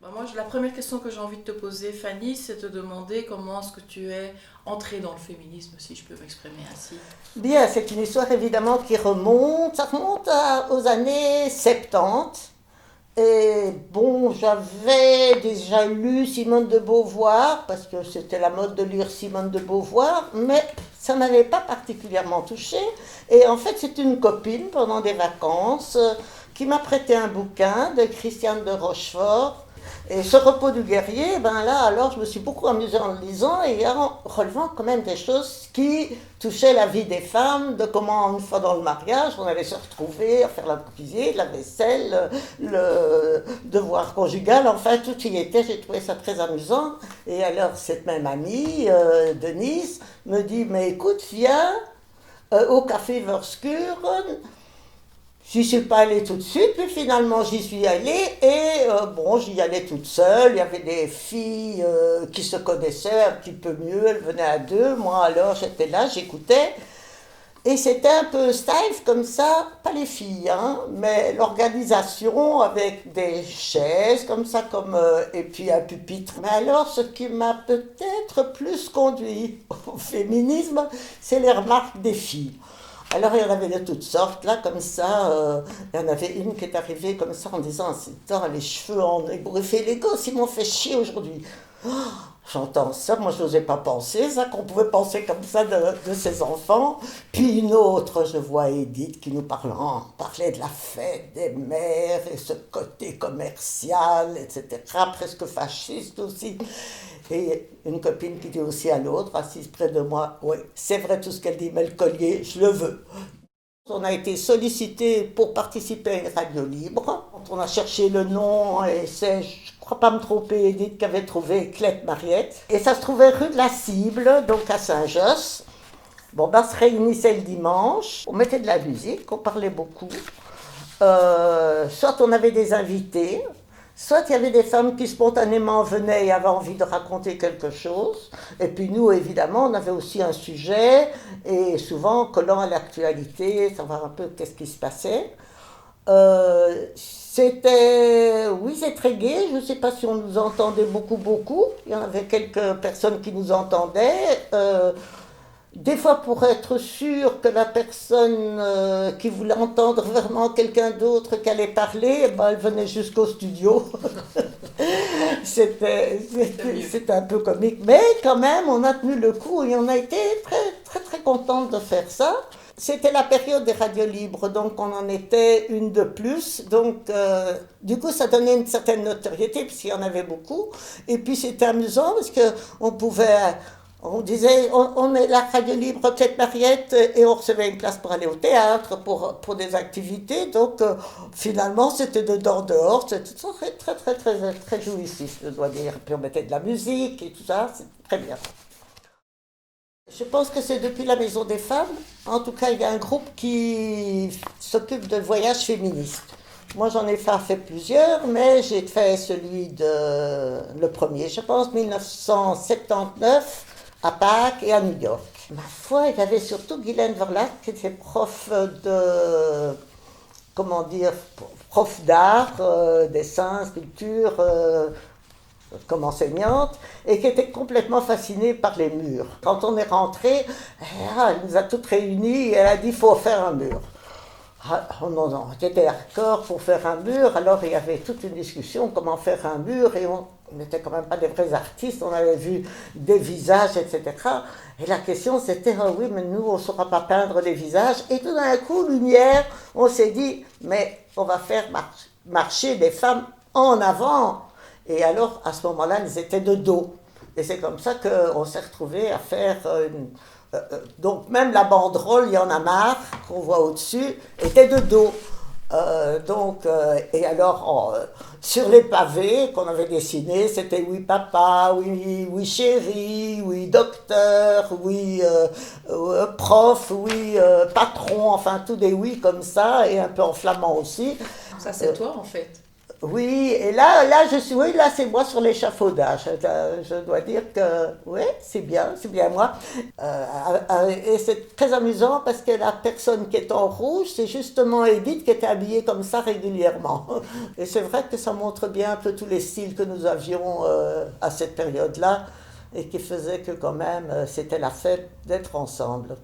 Moi, la première question que j'ai envie de te poser, Fanny, c'est de te demander comment est-ce que tu es entrée dans le féminisme, si je peux m'exprimer ainsi. Bien, c'est une histoire évidemment qui remonte, ça remonte aux années 70. Et bon, j'avais déjà lu Simone de Beauvoir, parce que c'était la mode de lire Simone de Beauvoir, mais ça ne m'avait pas particulièrement touchée. Et en fait, c'est une copine pendant des vacances qui m'a prêté un bouquin de Christiane de Rochefort. Et ce repos du guerrier, ben là, alors je me suis beaucoup amusée en le lisant et en relevant quand même des choses qui touchaient la vie des femmes, de comment une fois dans le mariage, on allait se retrouver à faire la cuisine, la vaisselle, le devoir conjugal, enfin tout y était, j'ai trouvé ça très amusant. Et alors cette même amie, Denise, me dit, mais écoute, viens au café Verskuren. J'y suis pas allée tout de suite, puis finalement j'y suis allée et bon, j'y allais toute seule. Il y avait des filles qui se connaissaient un petit peu mieux, elles venaient à deux. Moi alors j'étais là, j'écoutais. Et c'était un peu style comme ça, pas les filles, hein, mais l'organisation avec des chaises comme ça, et puis un pupitre. Mais alors, ce qui m'a peut-être plus conduit au féminisme, c'est les remarques des filles. Alors il y en avait de toutes sortes, là, comme ça. Il y en avait une qui est arrivée comme ça en disant, attends, les cheveux en ébouriffés, les gosses, ils m'ont fait chier aujourd'hui. J'entends ça, moi je n'osais pas penser ça, qu'on pouvait penser comme ça de ses enfants. Puis une autre, je vois Edith qui nous parlait de la fête des mères et ce côté commercial, etc., presque fasciste aussi. Et une copine qui dit aussi à l'autre, assise près de moi, oui, c'est vrai tout ce qu'elle dit, mais le collier, je le veux. On a été sollicité pour participer à une radio libre. On a cherché le nom et c'est, je ne crois pas me tromper, Edith qui avait trouvé Clette Mariette. Et ça se trouvait rue de la Cible, donc à Saint-Josse. Bon, ben, on se réunissait le dimanche, on mettait de la musique, on parlait beaucoup. Soit on avait des invités, soit il y avait des femmes qui spontanément venaient et avaient envie de raconter quelque chose. Et puis nous, évidemment, on avait aussi un sujet, et souvent collant à l'actualité, savoir un peu qu'est-ce qui se passait. Oui, c'est très gai. Je ne sais pas si on nous entendait beaucoup, beaucoup. Il y en avait quelques personnes qui nous entendaient. Des fois, pour être sûr que la personne qui voulait entendre vraiment quelqu'un d'autre qu'elle allait parler, eh ben, elle venait jusqu'au studio. C'était un peu comique. Mais quand même, on a tenu le coup et on a été très, très, très contente de faire ça. C'était la période des radios libres, donc on en était une de plus. Donc, du coup, ça donnait une certaine notoriété, puisqu'il y en avait beaucoup. Et puis, c'était amusant, parce qu'on pouvait. On disait, on est la radio libre Clette Mariette et on recevait une place pour aller au théâtre, pour des activités. Donc, finalement, c'était dedans, dehors. C'était très, très, très, très, très jouissif, je dois dire. Puis on mettait de la musique et tout ça, c'est très bien. Je pense que c'est depuis la Maison des Femmes. En tout cas, il y a un groupe qui s'occupe de voyages féministes. Moi, j'en ai fait plusieurs, mais j'ai fait le premier, je pense, 1979, à Pâques et à New York. Ma foi, il y avait surtout Guylaine Verlac, qui était comment dire, prof d'art, dessin, sculpture, comme enseignante, et qui était complètement fascinée par les murs. Quand on est rentré, elle nous a toutes réunies et elle a dit il faut faire un mur. Ah, oh non, non, on était d'accord pour faire un mur, alors il y avait toute une discussion comment faire un mur, et on n'était quand même pas des vrais artistes, on avait vu des visages, etc. Et la question c'était, oh oui, mais nous on ne saura pas peindre des visages, et tout d'un coup, lumière, on s'est dit, mais on va faire marcher des femmes en avant. Et alors, à ce moment-là, elles étaient de dos. Et c'est comme ça qu'on s'est retrouvés à faire donc même la banderole, il y en a marre, qu'on voit au-dessus, était de dos. Et alors, sur les pavés qu'on avait dessinés, c'était oui papa, oui, oui chérie, oui docteur, oui prof, oui patron, enfin tous des oui comme ça, et un peu en flamand aussi. Ça, c'est toi, en fait. Oui, et là, oui, là, c'est moi sur l'échafaudage. Je dois dire que, oui, c'est bien moi. Et c'est très amusant parce que la personne qui est en rouge, c'est justement Edith qui était habillée comme ça régulièrement. Et c'est vrai que ça montre bien un peu tous les styles que nous avions à cette période-là et qui faisait que quand même, c'était la fête d'être ensemble.